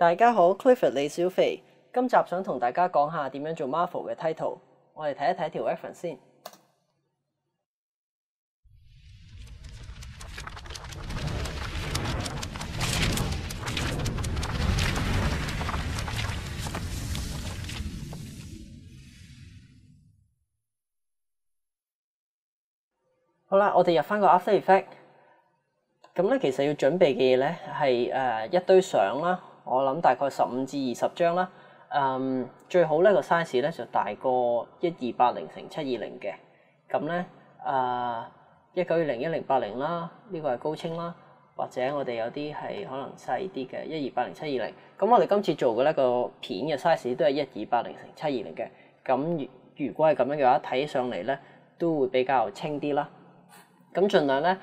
大家好 ，Clifford 李小肥，今集想同大家講下點樣做 Marvel 嘅 title。我哋睇一睇條 reference 先。好啦，我哋入翻個 After Effect。咁咧，其實要準備嘅嘢咧係一堆相啦，我諗大概15至20張啦。最好咧個 size 咧就大過1280×720嘅。咁咧1920、1080啦，呢個係高清啦，或者我哋有啲係可能細啲嘅1280×720。咁我哋今次做嘅呢個片嘅 size 都係1280×720嘅。咁如果係咁樣嘅話，睇起上嚟咧都會比較清啲啦。咁盡量咧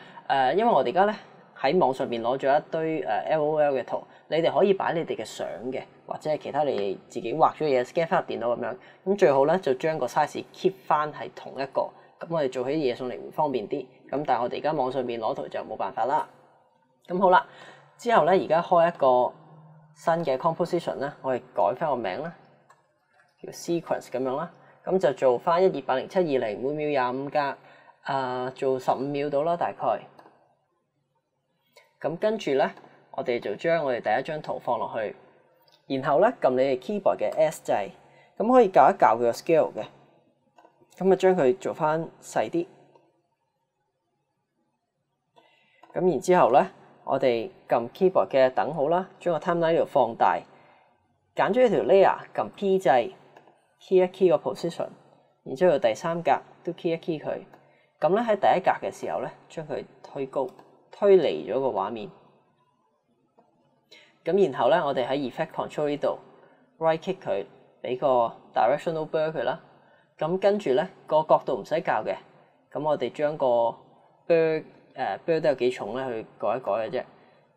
因為我哋而家咧喺網上邊攞咗一堆LOL 嘅圖，你哋可以擺你哋嘅相嘅，或者係其他你自己畫咗嘢 scan 翻入電腦咁樣。咁最好咧就將個 size keep 翻係同一個，咁我哋做起啲嘢上嚟會方便啲。咁但係我哋而家網上邊攞圖就冇辦法啦。咁好啦，之後咧而家開一個新嘅 composition 咧，我哋改翻個名啦，叫 sequence 咁樣啦。咁就做翻1280×720，每秒25格。做15秒到啦，大概。咁跟住咧，我哋就將我哋第一張圖放落去，然後咧撳你哋 keyboard 嘅 S 掣，咁可以校一校佢個 scale 嘅，咁啊將佢做翻細啲。咁然之後咧，我哋撳 keyboard 嘅等號啦，將個 timeline 呢度放大，揀咗一條 layer，撳 P 掣 ，key 一 key 個 position， 然之後第三格都 key 一 key 佢。咁咧喺第一格嘅時候咧，將佢推高，推離咗個畫面。咁然後咧，我哋喺 Effect Control 呢度 Right Click 佢，俾個 Directional Blur 佢啦。咁跟住咧個角度唔使校嘅，咁我哋將個 Blur Blur 都有幾重咧，去改一改嘅啫。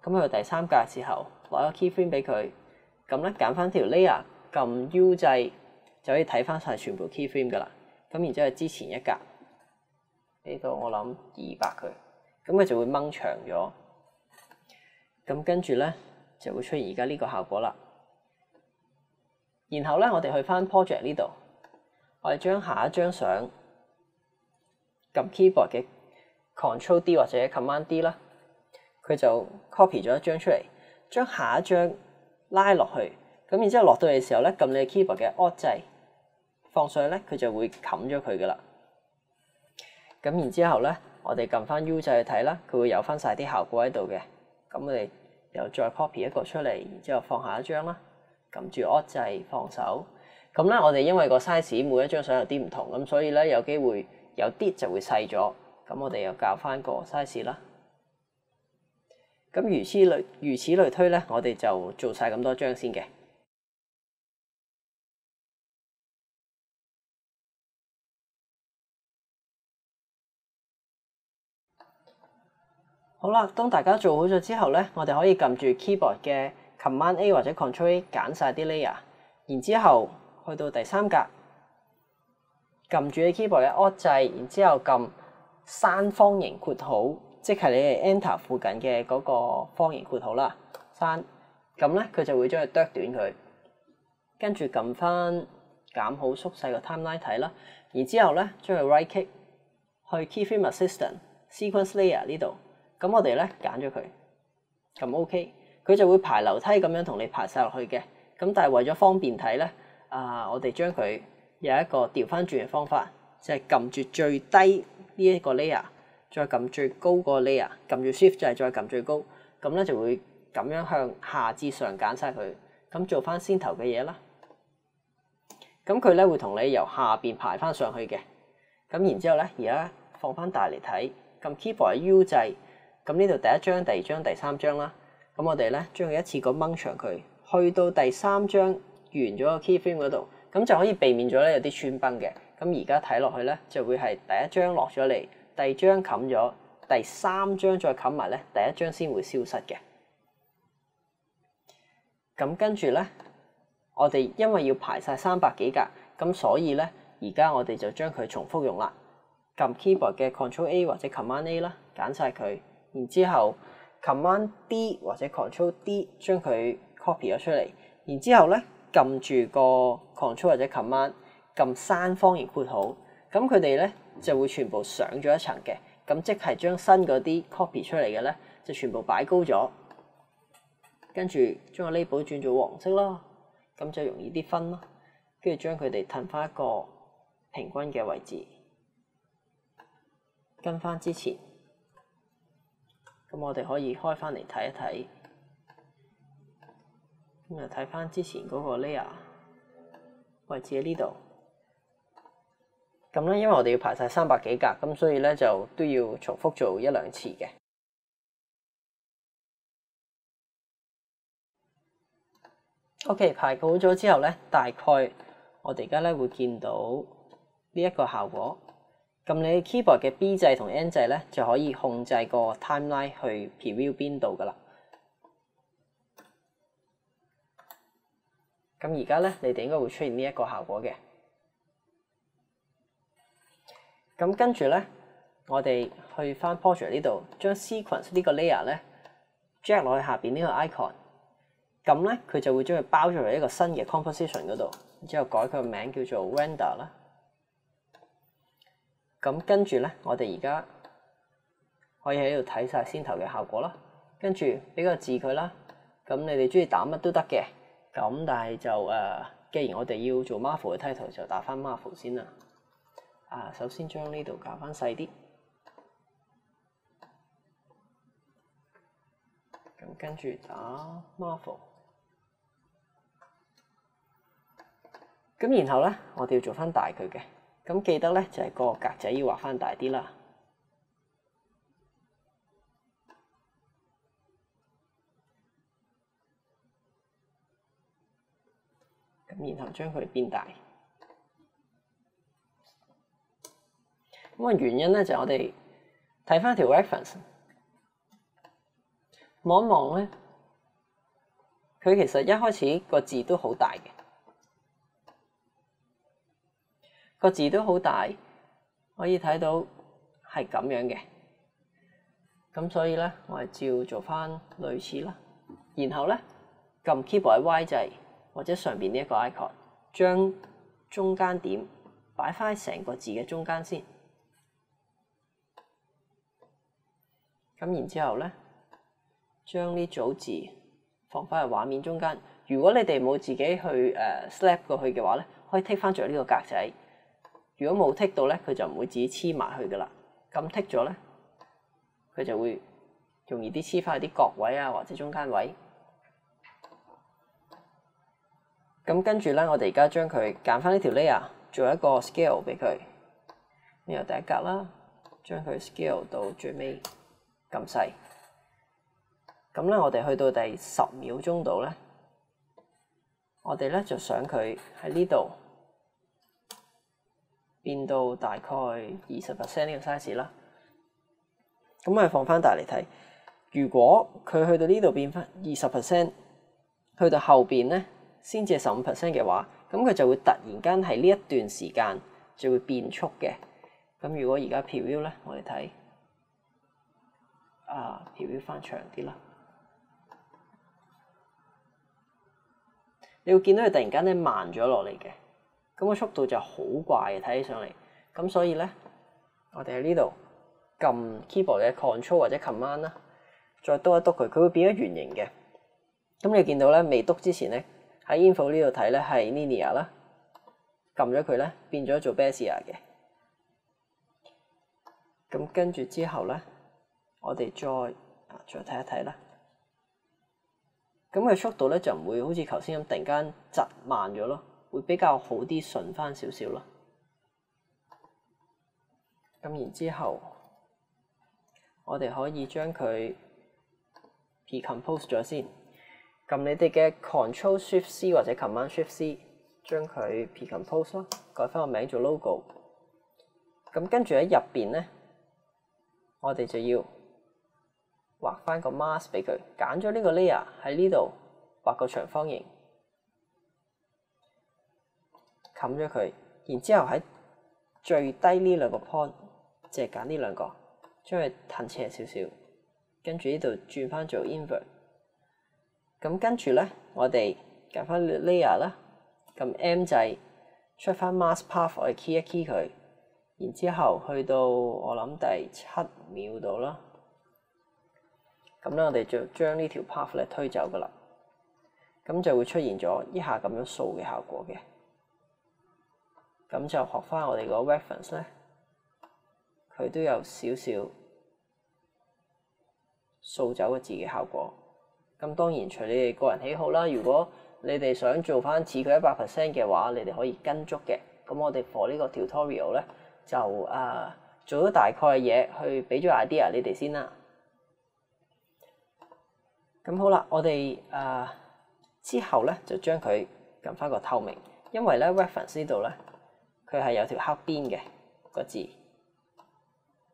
咁去到第三格嘅時候，攞個 Keyframe 俾佢，咁咧揀翻條 Layer，撳 U 掣就可以睇翻晒全部 Keyframe 噶啦。咁然之後之前一格。呢度我諗200佢，咁佢就會掹長咗。咁跟住咧就會出現而家呢個效果啦。然後咧我哋去翻 project 呢度，我哋將下一張相撳 keyboard 嘅 Control D 或者 Command D 啦，佢就 copy 咗一張出嚟，將下一張拉落去。咁然之後落到嚟嘅時候咧，撳你嘅 keyboard 嘅 Alt 掣放上去咧，佢就會冚咗佢噶啦。咁然之後咧，我哋撳翻 U 掣去睇啦，佢會有翻晒啲效果喺度嘅。咁我哋又再 copy 一個出嚟，然之後放下一張啦，撳住 Alt 掣放手。咁咧，我哋因為個 size 每一張相有啲唔同，咁所以咧有機會有啲就會細咗。咁我哋又校翻個 size 啦。咁如此類推咧，我哋就做晒咁多張先嘅。好啦，當大家做好咗之後咧，我哋可以撳住 keyboard 嘅 Command A 或者 Control A 揀晒啲 layer， 然之後去到第三格，撳住你 keyboard 嘅 Alt 掣，然之後撳刪方形括號，即係你哋 Enter 附近嘅嗰個方形括號啦，刪。咁咧佢就會將佢剁短佢，跟住撳翻減好縮細個 timeline 睇啦，然之後咧將佢 right click 去 Keyframe Assistant Sequence Layer 呢度。咁我哋咧揀咗佢，咁 OK， 佢就會排樓梯咁樣同你排晒落去嘅。咁但係為咗方便睇咧，我哋將佢有一個調翻轉嘅方法，就係撳住最低呢一個 layer， 再撳最高個 layer， 撳住 Shift 就係再撳最高，咁咧就會咁樣向下至上揀晒佢。咁做翻先頭嘅嘢啦，咁佢咧會同你由下邊排翻上去嘅。咁然之後咧，而家放翻大嚟睇，撳 keyboard 嘅 U 掣。咁呢度第一張、第二張、第三張啦，咁我哋咧將佢一次過掹長佢，去到第三張完咗個 keyframe 嗰度，咁就可以避免咗咧有啲穿崩嘅。咁而家睇落去咧，就會係第一張落咗嚟，第二張冚咗，第三張再冚埋咧，第一張先會消失嘅。咁跟住咧，我哋因為要排晒300幾格，咁所以咧而家我哋就將佢重複用啦，撳 keyboard 嘅 Control A 或者 Command A 啦，揀晒佢。然之後 Command D 或者 Control D 將佢 copy 咗出嚟，然之後咧撳住個 Control 或者 Command 撳閂方形括號，咁佢哋咧就會全部上咗一層嘅，咁即係將新嗰啲 copy 出嚟嘅咧就全部擺高咗，跟住將個 label 轉做黃色咯，咁就容易啲分咯，跟住將佢哋褪翻一個平均嘅位置，跟翻之前，咁我哋可以開翻嚟睇一睇。咁就睇翻之前嗰個 layer 位置喺呢度。咁咧，因為我哋要排晒300幾格，咁所以咧就都要重複做1、2次嘅。OK， 排好咗之後咧，大概我哋而家咧會見到呢一個效果。咁你 keyboard 嘅 B 掣同 N 掣咧就可以控制個 timeline 去 preview 邊度噶啦。咁而家咧，你哋應該會出現呢一個效果嘅。咁跟住咧，我哋去翻 Portrait 呢度，將 Sequence 呢個 layer 咧 drag 落去下邊呢個 icon。咁咧，佢就會將佢包咗喺一個新嘅 composition 嗰度，然之後改佢個名叫做 Render 啦。咁跟住咧，我哋而家可以喺度睇晒先頭嘅效果啦。跟住俾個字佢啦。咁你哋中意打乜都得嘅。咁但係就既然我哋要做 Marvel 嘅 title， 就打翻 Marvel 先啦。首先將呢度搞翻細啲。咁跟住打 Marvel。咁然後咧，我哋要做翻大佢嘅。咁記得咧，就係個格仔要畫翻大啲啦。咁然後將佢變大。咁個原因咧就係我哋睇翻條 reference， 望一望咧，佢其實一開始個字都好大嘅，個字都好大，可以睇到係咁樣嘅。咁所以咧，我係照做翻類似啦。然後咧，撳 keyboard 喺 Y 掣或者上邊呢一個 icon， 將中間點擺翻喺成個字嘅中間先。咁然之後咧，將呢組字放翻喺畫面中間。如果你哋冇自己去slap 過去嘅話咧，可以剔翻著呢個格仔。如果冇剔到咧，佢就唔會自己黐埋去噶啦。咁剔咗咧，佢就會容易啲黐翻喺啲角位啊，或者中間位。咁跟住咧，我哋而家將佢揀翻呢條 layer， 做一個 scale 俾佢。呢個第一格啦，將佢 scale 到最尾咁細。咁咧，我哋去到第10秒鐘度咧，我哋咧就想佢喺呢度變到大概20% 呢個 size 啦。咁我哋放翻大嚟睇，如果佢去到呢度變翻20%，去到後邊咧先至係15% 嘅話，咁佢就會突然間喺呢一段時間就會變速嘅。咁如果而家 preview 咧，我哋睇preview 翻長啲啦，你會見到佢突然間咧慢咗落嚟嘅，咁個速度就好怪嘅，睇起上嚟。咁所以咧，我哋喺呢度撳 keyboard 嘅 control 或者 command 啦，再篤一篤佢，佢會變咗圓形嘅。咁你見到咧未篤之前咧，喺 info 呢度睇咧係 linear 啦，撳咗佢咧變咗做 bezier 嘅。咁跟住之後咧，我哋再睇一睇啦。咁佢速度咧就唔會好似頭先咁突然間窒慢咗咯，會比較好啲，順翻少少咯。咁然之後，我哋可以將佢 decompose 咗先。撳你哋嘅 Control Shift C 或者 Command Shift C， 將佢 decompose 咯，改翻個名做 logo。咁跟住喺入邊咧，我哋就要畫翻個 mask 俾佢，揀咗呢個 layer 喺呢度畫個長方形，冚咗佢，然之後喺最低呢兩個 point， 即係揀呢兩個，將佢褪斜少少，跟住呢度轉翻做 invert。咁跟住咧，我哋揀翻 layer 啦，咁 M 掣出翻 mask path，我哋 key 一 key 佢，然之後去到我諗第7秒度啦。咁咧，我哋就將呢條 path 咧推走噶啦，咁就會出現咗一下咁樣掃嘅效果嘅。咁就學翻我哋個 reference 咧，佢都有少少掃走個字嘅效果。咁當然隨你哋個人喜好啦。如果你哋想做翻似佢100% 嘅話，你哋可以跟足嘅。咁我哋 for 呢個 tutorial 咧，就做咗大概嘅嘢，去俾咗 idea 你哋先啦。咁好啦，我哋之後咧就將佢撳翻個透明，因為咧 reference 呢度咧佢係有條黑邊嘅個字，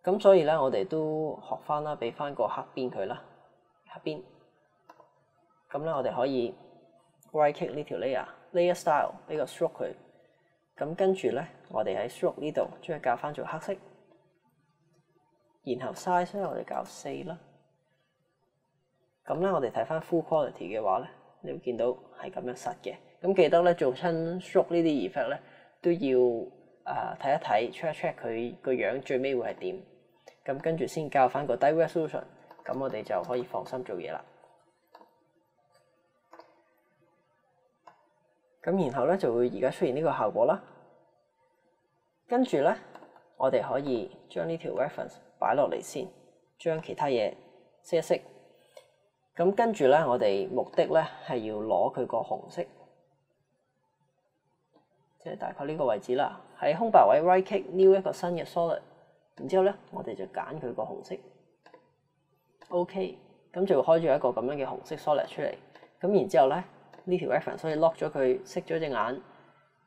咁所以咧我哋都學翻啦，俾翻個黑邊佢啦，黑邊。咁咧我哋可以 right click 呢條 layer style 俾個 stroke 佢，咁跟住咧我哋喺 stroke 呢度將佢校翻做黑色，然後 size 咧我哋校4啦。咁咧，我哋睇翻 full quality 嘅話咧，你會見到係咁樣實嘅。咁記得咧，做親 stroke 呢啲 effect 咧，都要睇一睇 check 一 check 佢個樣最尾會係點。咁跟住先校翻個低 resolution，咁我哋就可以放心做嘢啦。咁然後咧就會而家出現呢個效果啦。跟住咧，我哋可以將呢條 reference 擺落嚟先，將其他嘢熄一熄。咁跟住咧，我哋目的咧係要攞佢個紅色，即係大概呢個位置啦。喺空白位 right click new 一個新嘅 solid， 然之後咧我哋就揀佢個紅色。OK， 咁就會開咗一個咁樣嘅紅色 solid 出嚟。咁然之後咧呢條 reference 所以 lock 咗佢，熄咗隻眼。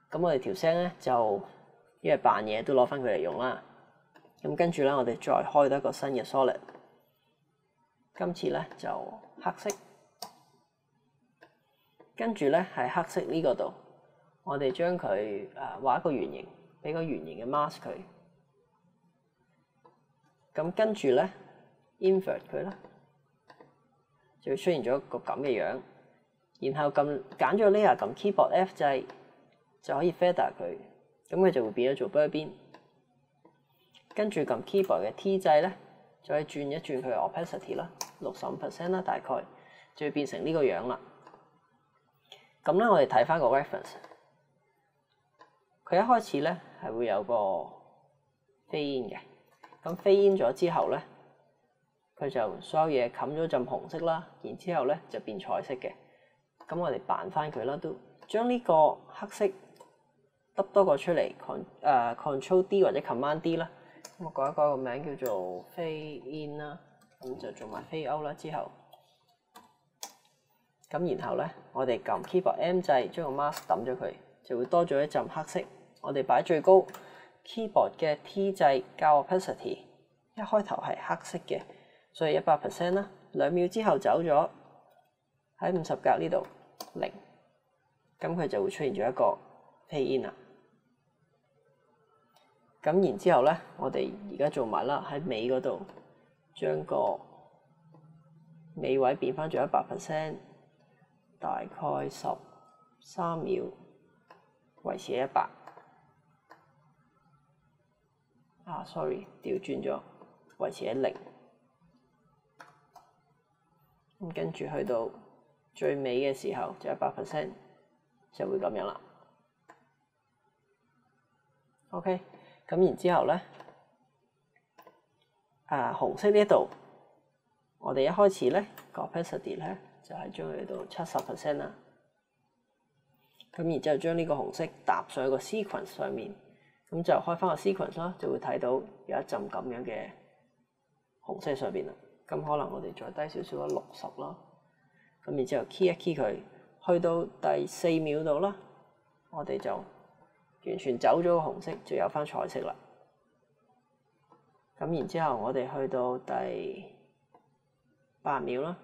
咁我哋條聲咧就因為扮嘢都攞翻佢嚟用啦。咁跟住咧我哋再開多一個新嘅 solid。今次咧就黑色，跟住咧喺黑色呢個度，我哋將佢畫一個圓形，俾個圓形嘅 mask 佢。咁跟住咧 invert 佢啦，就會出現咗一個咁嘅樣。然後揀咗 layer，撳 keyboard F 掣就可以 feather 佢，咁佢就會變咗做 bird 邊。跟住撳 keyboard 嘅 T 掣咧，就可以轉一轉佢嘅 opacity 啦，65% 啦，大概就會變成呢個樣啦。咁咧，我哋睇翻個 reference， 佢一開始咧係會有個 fade in 嘅，咁 fade in 咗之後咧，佢就所有嘢冚咗浸紅色啦，然之後咧就變彩色嘅。咁我哋扮翻佢啦，都將呢個黑色揼多個出嚟 ，Control D 或者 Command D 啦。咁我改一改個名叫做 Fade In 啦，咁就做埋 Fade Out 啦。之後，咁然後咧，我哋撳 Keyboard M 掣，將個 mask 抌咗佢，就會多咗一陣黑色。我哋擺最高 Keyboard 嘅 T 掣校 Opacity， 一開頭係黑色嘅，所以 100% 啦。2秒之後走咗喺50格呢度0，咁佢就會出現咗一個 Fade In 啦。咁然之後咧，我哋而家做埋啦，喺尾嗰度將個尾位變翻做 100%， 大概13秒，維持喺100。sorry， 調轉咗，維持喺0。咁跟住去到最尾嘅時候就 100%， 就會咁樣啦。OK。咁然之後咧，紅色呢一度，我哋一開始咧個 opacity 咧就係將佢到70% 啦。咁然之後將呢個紅色搭上去個 sequence 上面，咁就開翻個 sequence 啦，就會睇到有一陣咁樣嘅紅色上邊啦。咁可能我哋再低少少啦，60啦。咁然之後 key 一 key 佢，去到第4秒度啦，我哋就完全走咗個紅色，就有翻彩色啦。咁然之後，我哋去到第8秒啦，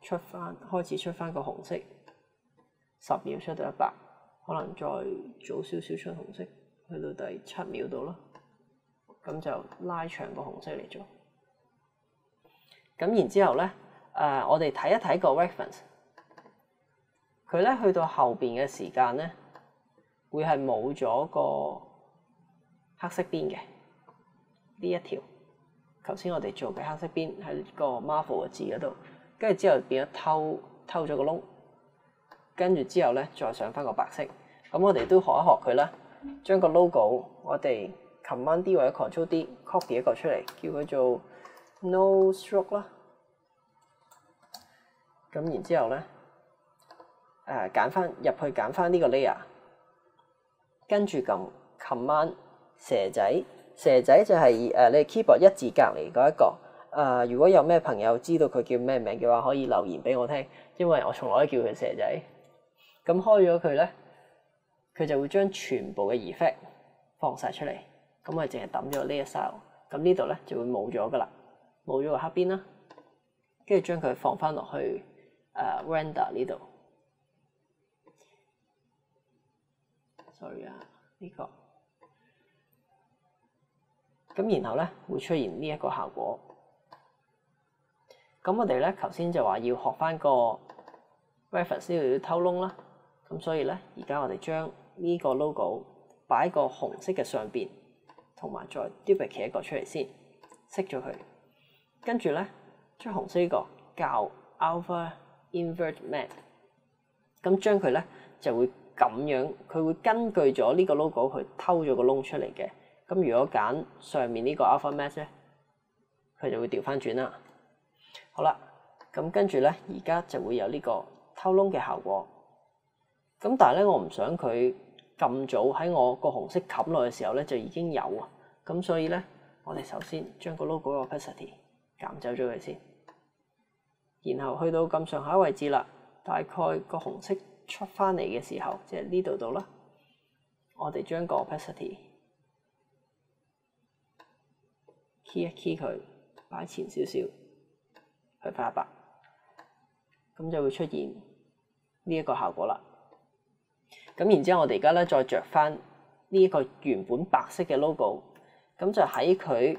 開始出翻個紅色，10秒出到100，可能再早少少出紅色，去到第7秒度啦。咁就拉長個紅色嚟做。咁然之後咧，我哋睇一睇個 reference， 佢咧去到後邊嘅時間咧，會係冇咗個黑色邊嘅呢一條。頭先我哋做嘅黑色邊喺個 Marvel 嘅字嗰度，跟住之後變咗偷咗個窿，跟住之後咧再上翻個白色。咁我哋都學一學佢啦，將個 logo 我哋 Command D 或者 Control D copy 一個出嚟，叫佢做 No Stroke 啦。咁然之後咧，揀翻入去揀翻呢個 layer， 跟住撳 Command 蛇仔。蛇仔就係你 keyboard 一字隔離嗰一個。如果有咩朋友知道佢叫咩名嘅話，可以留言俾我聽，因為我從來都叫佢蛇仔。咁開咗佢咧，佢就會將全部嘅 effect 放晒出嚟。咁我哋淨係抌咗呢一 style， 咁呢度咧就會冇咗噶啦，冇咗個黑邊啦。跟住將佢放翻落去render 呢度。sorry 啊，呢個。咁然後咧會出現呢一個效果。咁我哋咧頭先就話要學翻個 reference 呢度要偷窿啦。咁所以咧而家我哋將呢個 logo 擺個紅色嘅上邊，同埋再 duplicate 一個出嚟先，熄咗佢。跟住咧將紅色呢個校 Alpha Invert Matte， 咁將佢咧就會咁樣，佢會根據咗呢個 logo 去偷咗個窿出嚟嘅。咁如果揀上面呢個 Alpha Matte 咧，佢就會調翻轉啦。好啦，咁跟住咧，而家就會有呢個偷窿嘅效果。咁但係咧，我唔想佢咁早喺我個紅色冚落嘅時候咧就已經有啊。咁所以咧，我哋首先將個 logo opacity 減走咗佢先，然後去到咁上下位置啦，大概個紅色出翻嚟嘅時候，即係呢度度啦，我哋將個 opacity key 一 key 佢，擺前少少，去翻100，咁就會出現呢一個效果啦。咁然之後，我哋而家咧再着翻呢一個原本白色嘅 logo， 咁就喺佢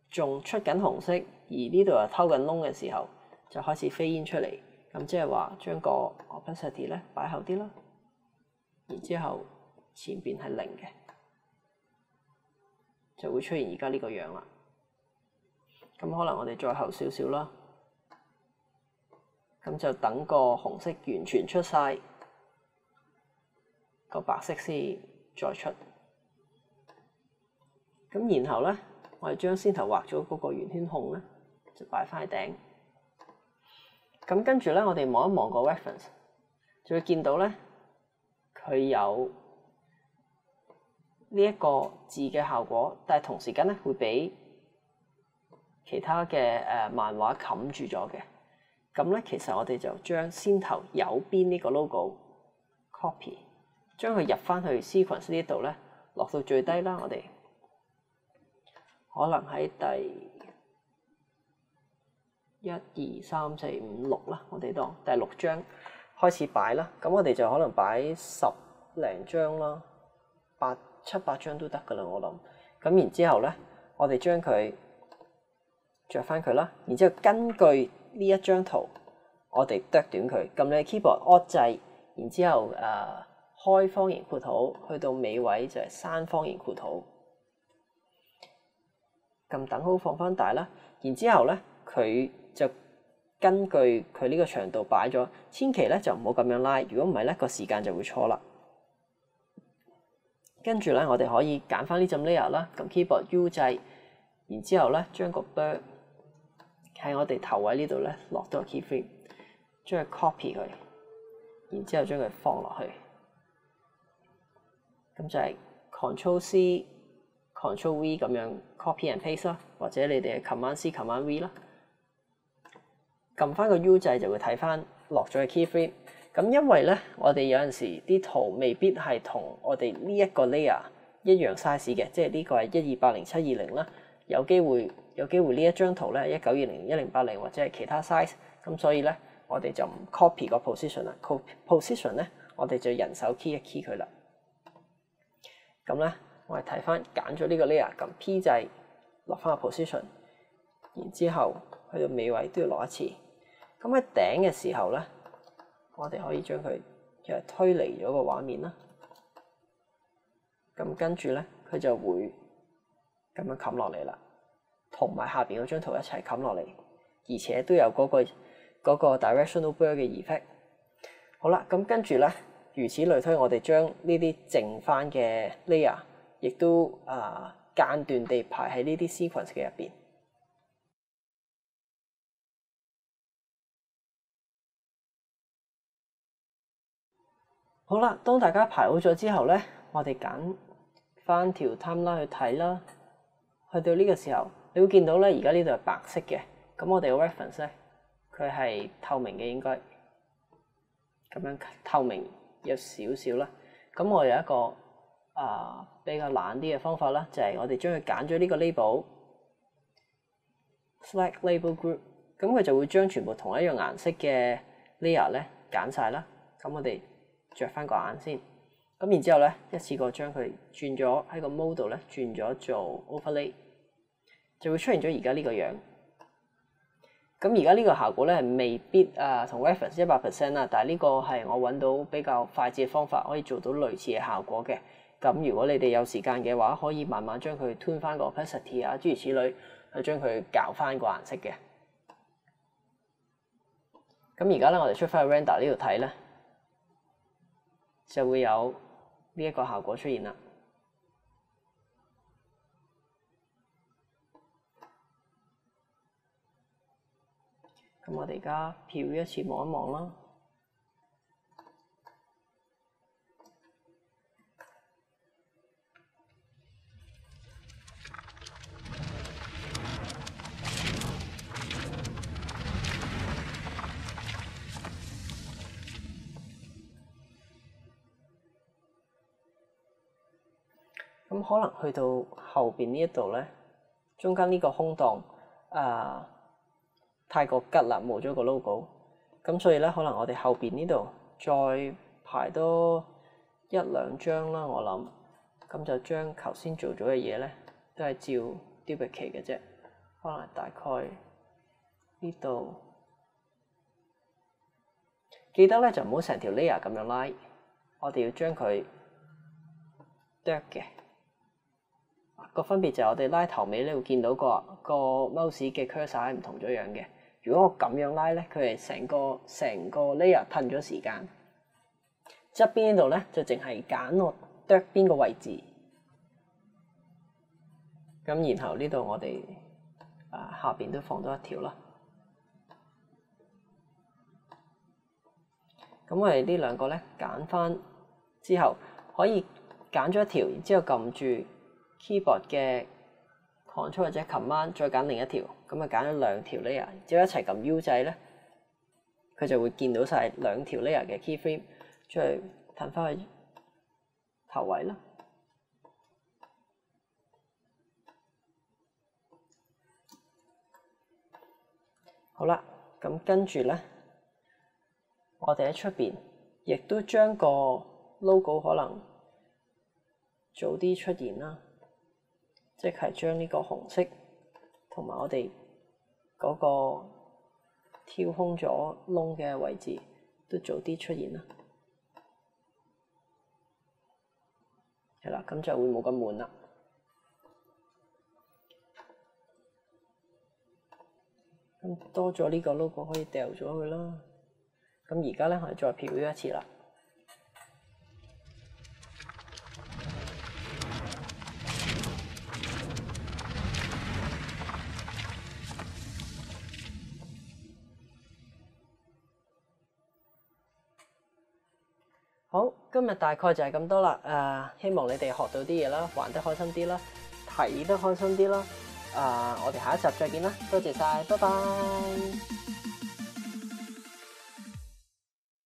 仲出緊紅色，而呢度又偷緊窿嘅時候，就開始飛煙出嚟。咁即係話將個 opacity 咧擺後啲啦，然之後前邊係0嘅。就會出現而家呢個樣啦。咁可能我哋再後少少啦，咁就等個紅色完全出晒，個白色先再出。咁然後咧，我哋將先頭畫咗嗰個圓圈控咧，就擺翻喺頂。咁跟住咧，我哋望一望個 reference， 就會見到咧，佢有呢一個字嘅效果，但係同時間咧會俾其他嘅漫畫冚住咗嘅。咁咧，其實我哋就將先頭右邊呢個 logo copy， 將佢入翻去 sequence 呢度咧，落到最低啦。我哋可能喺第1、2、3、4、5、6啦，我哋當第6張開始擺啦。咁我哋就可能擺10零張啦，7、8張都得噶啦，我諗。咁然之後咧，我哋將佢着翻佢啦。然之後根據呢一張圖，我哋剁短佢，撳你 keyboard Alt 掣，然之後開方形括號，去到尾位就係刪方形括號，撳等號放翻大啦。然之後咧，佢就根據佢呢個長度擺咗，千祈咧就唔好咁樣拉，如果唔係咧個時間就會錯啦。跟住咧，我哋可以揀翻呢陣 layer 啦，撳 keyboard U 掣，然之後咧將個 bird 喺我哋頭位呢度咧落多個 keyframe， 將佢 copy 佢，然之後將佢放落去，咁就係 Ctrl C、Ctrl V 咁樣 copy and paste 啦，或者你哋係 Command C、Command V 啦。撳翻個 U 掣就會睇翻落咗嘅 keyframe。咁因為咧，我哋有陣時啲圖未必係同我哋呢一個 layer 一樣 size 嘅，即係呢個係1280x720啦。有機會呢一張圖咧1920x1080或者係其他 size， 咁所以咧我哋就唔 copy 個 position 啦。position 咧我哋就人手 key 一 key 佢啦。咁咧我哋睇翻揀咗呢個 layer， 撳 P 掣落翻個 position，然之後去到尾位都要落一次。咁喺頂嘅時候咧，我哋可以將佢又推離咗個畫面啦。咁跟住咧，佢就會咁樣冚落嚟啦，同埋下邊嗰張圖一齊冚落嚟，而且都有嗰個 directional blur 嘅 effect。好啦，咁跟住咧，如此類推，我哋將呢啲剩翻嘅 layer， 亦都間斷地排喺呢啲 sequence 嘅入邊。好啦，當大家排好咗之後咧，我哋揀翻條 timeline 去睇啦。去到呢個時候，你會見到咧，而家呢度係白色嘅，咁我哋個 reference 咧，佢係透明嘅，應該咁樣透明有少少啦。咁我有一個比較懶啲嘅方法啦，就係我哋將佢揀咗呢個 label，select label group， 咁佢就會將全部同一樣顏色嘅 layer 咧揀晒啦。咁我哋着翻個眼先，咁然之後咧，一次過將佢轉咗喺個 mode 度咧，轉咗做 overlay， 就會出現咗而家呢個樣。咁而家呢個效果咧係未必同 reference 100% 啦，但係呢個係我揾到比較快捷嘅方法，可以做到類似嘅效果嘅。咁如果你哋有時間嘅話，可以慢慢將佢 tune 翻個 opacity 諸如此類，去將佢校翻個顏色嘅。咁而家咧，我哋出翻去 render 呢度睇咧，就會有呢一個效果出現啦。咁我哋而家 preview 一次望一望啦。咁可能去到後邊呢一度咧，中間呢個空檔太過吉啦，冇咗個 logo。咁所以咧，可能我哋後邊呢度再排多一兩張啦，我諗。咁就將頭先做咗嘅嘢咧，都係照 duplicate 嘅啫。可能大概呢度，記得咧就唔好成條 layer 咁樣拉，我哋要將佢剁嘅。個分別就係我哋拉頭尾咧，會見到個 mouse 嘅 cursor 係唔同咗樣嘅。如果我咁樣拉咧，佢係成個 layer 褪咗時間。側邊呢度咧就淨係揀我剁邊個位置。咁然後呢度我哋下邊都放多一條啦。咁我哋呢兩個咧揀翻之後，可以揀咗一條，然之後撳住 keyboard 嘅 Control 或者 Command， 再揀另一條，咁啊揀咗兩條 layer， 之後一齊撳 U 掣咧，佢就會見到晒兩條 layer 嘅 keyframe， 再褪翻去頭位啦。好啦，咁跟住咧，我哋喺出邊亦都將個 logo 可能早啲出現啦。即係將呢個紅色同埋我哋嗰個挑空咗窿嘅位置都早啲出現啦。係啦，咁就會冇咁悶啦。咁多咗呢個 logo 可以掉咗佢啦。咁而家咧，我哋再 preview 一次啦。好，今日大概就係咁多啦。希望你哋學到啲嘢啦，玩得開心啲啦，睇得開心啲啦。我哋下一集再見啦，多謝晒，拜拜。